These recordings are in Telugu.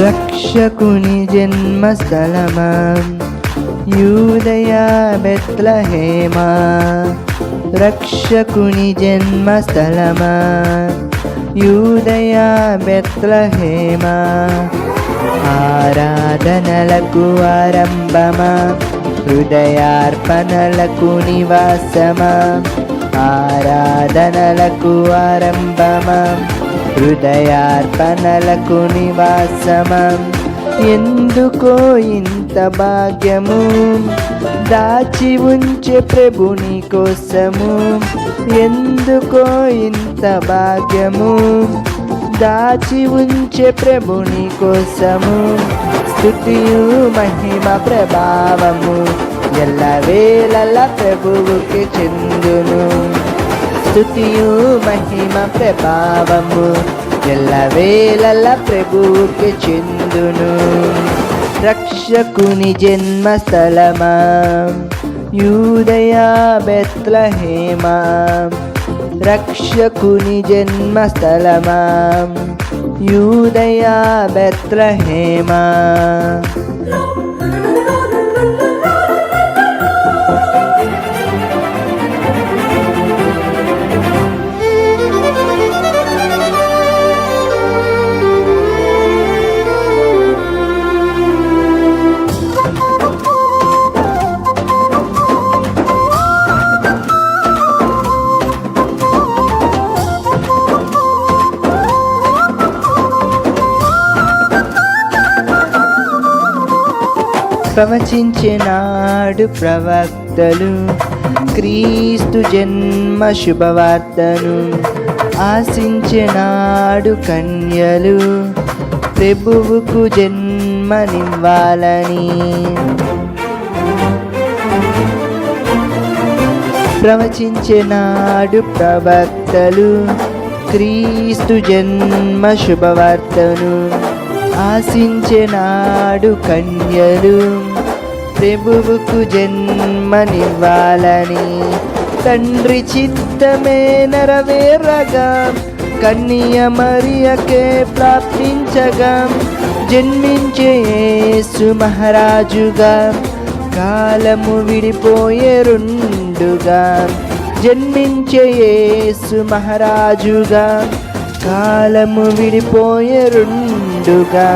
రక్షకుని జన్మస్థలమా యూదయ బెత్లహేమా, రక్షకుని జన్మస్థలమా యూదయ బెత్లహేమా. ఆరాధనలకు ఆరంభమా, హృదయార్పణలకు నివాసమా, ఆరాధనలకు ఆరంభమా, హృదయార్పణలకు నివాసమా. ఎందుకో ఇంత భాగ్యము దాచి ఉంచే ప్రభుని కోసము, ఎందుకో ఇంత భాగ్యము దాచి ఉంచే ప్రభుని కోసము. స్తుతియు మహిమ ప్రభావము ఎల్లవేళల ప్రభువుకి చెందును. స్తుతియు మహిమ ప్రభావము ఎల్లవేళల ప్రభువుకి చెందును. రక్షకుని జన్మస్థలమా యూదయ బెత్లహేమా, రక్షకుని జన్మస్థలమా యూదయ బెత్లహేమా. ప్రవచించినాడు ప్రవక్తలు క్రీస్తు జన్మ శుభవార్తను, ఆశించినాడు కన్యలు ప్రభువుకు జన్మనివ్వాలని. ప్రవచించినాడు ప్రవక్తలు క్రీస్తు జన్మ శుభవార్తను, ఆశించినాడు కన్యలు ప్రభువుకు జన్మనివ్వాలని. తండ్రి చిత్తమే నెరవేరగా కన్య మరియకే ప్రాప్తించగా, జన్మించే యేసు మహారాజుగా కాలము విడిపోయే రెండుగా, జన్మించే యేసు మహారాజుగా కాలము విడిపోయే రెండుగా.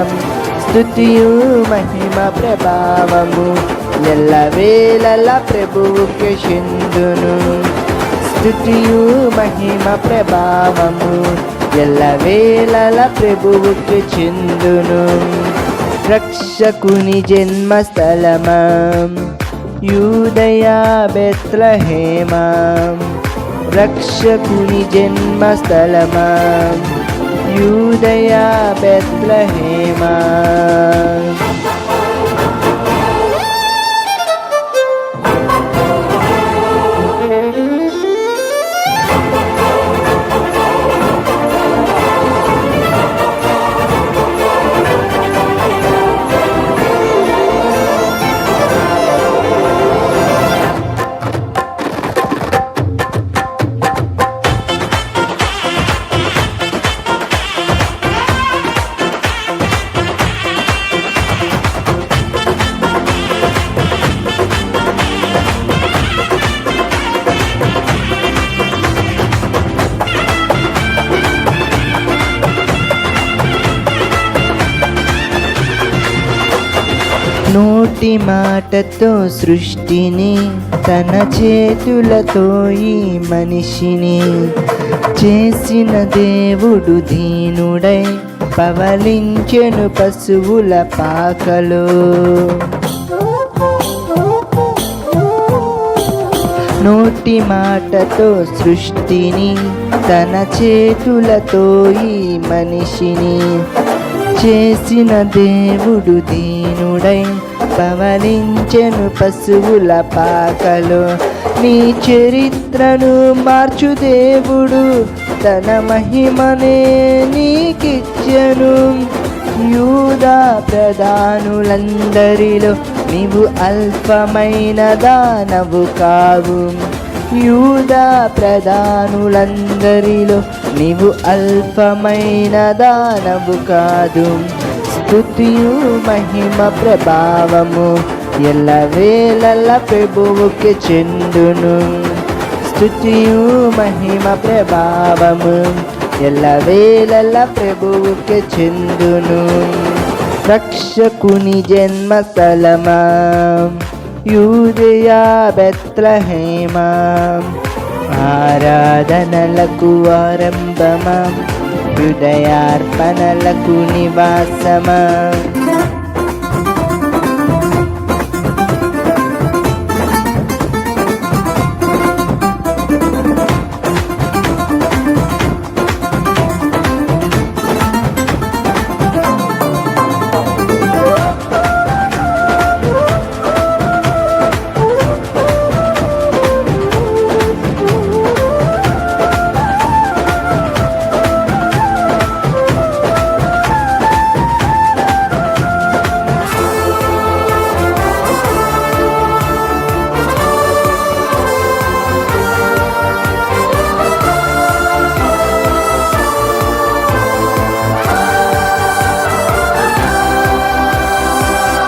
స్తుతియు మహిమ ప్రభావము ఎల్లవేళల ప్రభువుకి చెందును. స్తుతియు మహిమ ప్రభావము ఎల్లవేళల ప్రభువుకి చెందును. రక్షకుని జన్మస్థలమా యూదయ బెత్లహేమా, రక్షకుని జన్మస్థలమా యూదయ బెత్లహేమా. నోటి మాటతో సృష్టిని, తన చేతులతో ఈ మనిషిని చేసిన దేవుడు దీనుడై పవలించెను పశువుల పాకలో. నోటి మాటతో సృష్టిని, తన చేతులతో ఈ మనిషిని చేసిన దేవుడు దీనుడై పవలించెను పశువుల పాకలో. నీ చరిత్రను మార్చు దేవుడు తన మహిమనే నీకిచ్చెను. యూదా ప్రధానులందరిలో నీవు అల్పమైన దానవు కావు. యూదా ప్రధానులందరిలో నీవు అల్పమైన దానవు కాదు. స్తుతియు మహిమ ప్రభావము ఎల్లవేళల ప్రభువుకి చెందును. స్తుతియు మహిమ ప్రభావము ఎల్లవేళల ప్రభువుకి చెందును. రక్షకుని జన్మస్థలమా యూదయ బెత్లెహేమా, ఆరాధనలకు ఆరంభమా హృదయార్పణలకు నివాసమా.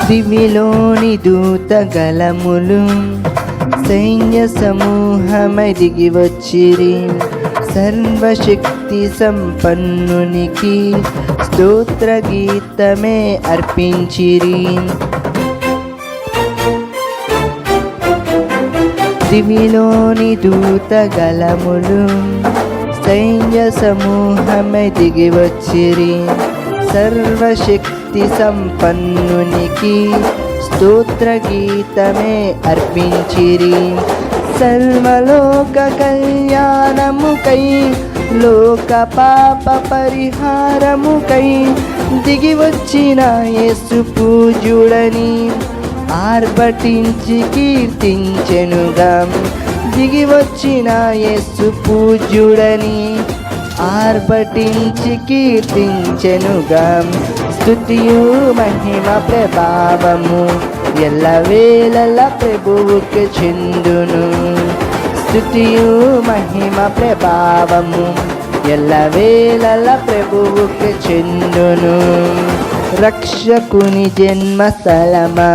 దివిలోని దూత గలములు సైన్య సమూహమై దిగి వచ్చిరి. సర్వశక్తి సంపన్నునికి స్తోత్ర గీతమే అర్పించిరి. దివిలోని దూత గలములు సైన్య సమూహమై దిగి వచ్చిరి. సర్వశక్తి సంపన్నునికి స్తోత్ర గీతమే అర్పించిరి. సర్వలోక కళ్యాణముకై లోక పాప పరిహారముకై దిగి వచ్చిన యేసు పూజుడని ఆర్భటించి కీర్తించెనుగా. దిగి వచ్చిన యేసు పూజుడని ఆర్భటించి కీర్తించెనుగా. స్తుతియు మహిమ ప్రభావము ఎల్లవేళల ప్రభువుకి చెందును. స్తుతియు మహిమ ప్రభావము ఎల్లవేళల ప్రభువుకి చెందును. రక్షకుని జన్మస్థలమా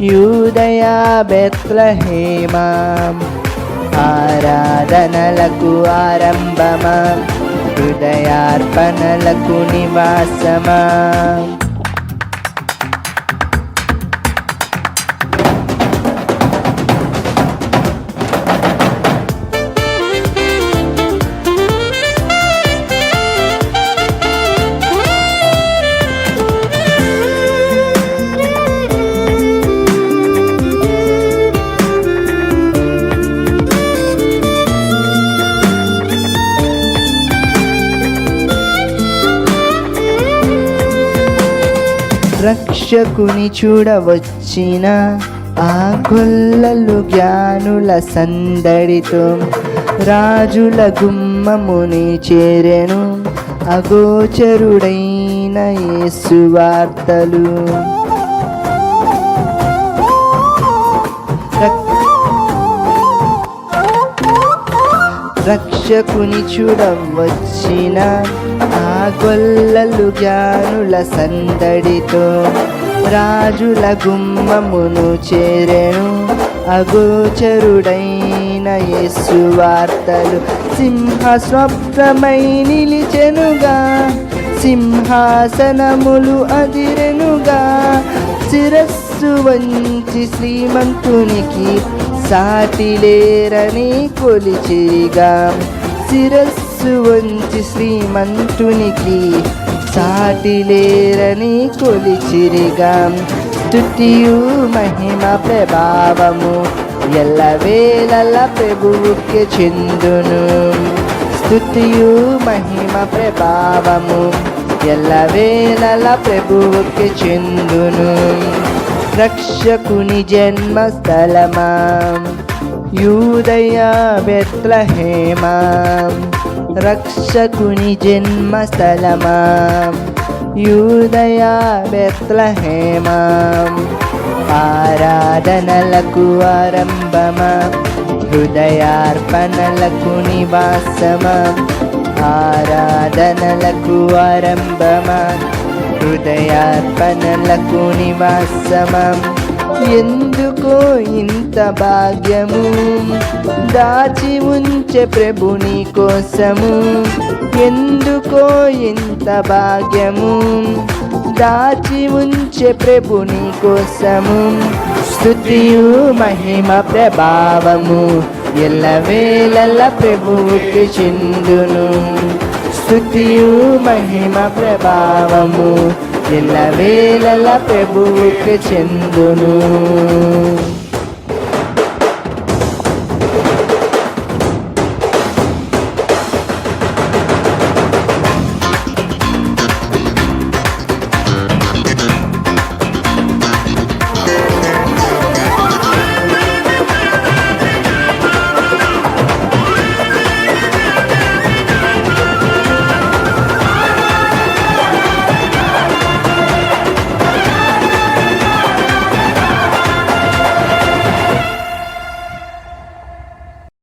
యూదయ బెత్లెహేమా, ఆరాధనలకు ఆరంభమా హృదయార్పణలకు నివాసమా. రక్షకుని చూడవచ్చిన ఆ గొల్లలు జ్ఞానుల సందడితో రాజుల గుమ్మముని చేరెను. అగోచరుడైన యేసు వార్తలు. రక్షకుని చూడవచ్చిన ఆ గొల్లలు జ్ఞానుల సందడితో రాజుల గుమ్మమును చేరెను. అగోచరుడైన యేసు వార్తలు. సింహస్వప్నమై నిలిచెనుగా, సింహాసనములు అదిరెనుగా. శిరస్సు వంచి శ్రీమంతునికి సాటి లేరని కొలిచిరిగా. శిరస్సు వంచి శ్రీమంతునికి సాటి లేరని కొలిచిరిగా. స్తుతియు మహిమ ప్రభావము ఎల్లవేళల ప్రభువుకి చెందును. స్తుతియు మహిమ ప్రభావము ఎల్లవేళల ప్రభువుకి చెందును. రక్షకుని జన్మస్థలమా యూదయ బెత్లెహేమా, రక్షకుని జన్మస్థలమా యూదయ బెత్లెహేమా. ఆరాధనలకు ఆరంభమా హృదయార్పణలకు నివాసమా. ఆరాధనలకు ఆరంభమా హృదయార్పణలకు నివాసమం. ఎందుకో ఇంత భాగ్యము దాచి ఉంచే ప్రభుని కోసము. ఎందుకో ఇంత భాగ్యము దాచి ఉంచే ప్రభుని కోసము. స్తుతియు మహిమ ప్రభావము ఎల్లవేళల ప్రభువుకి చిందును. స్తుతియు మహిమ ప్రభావము ఎల్లవేళల ప్రభువుకి చెందును.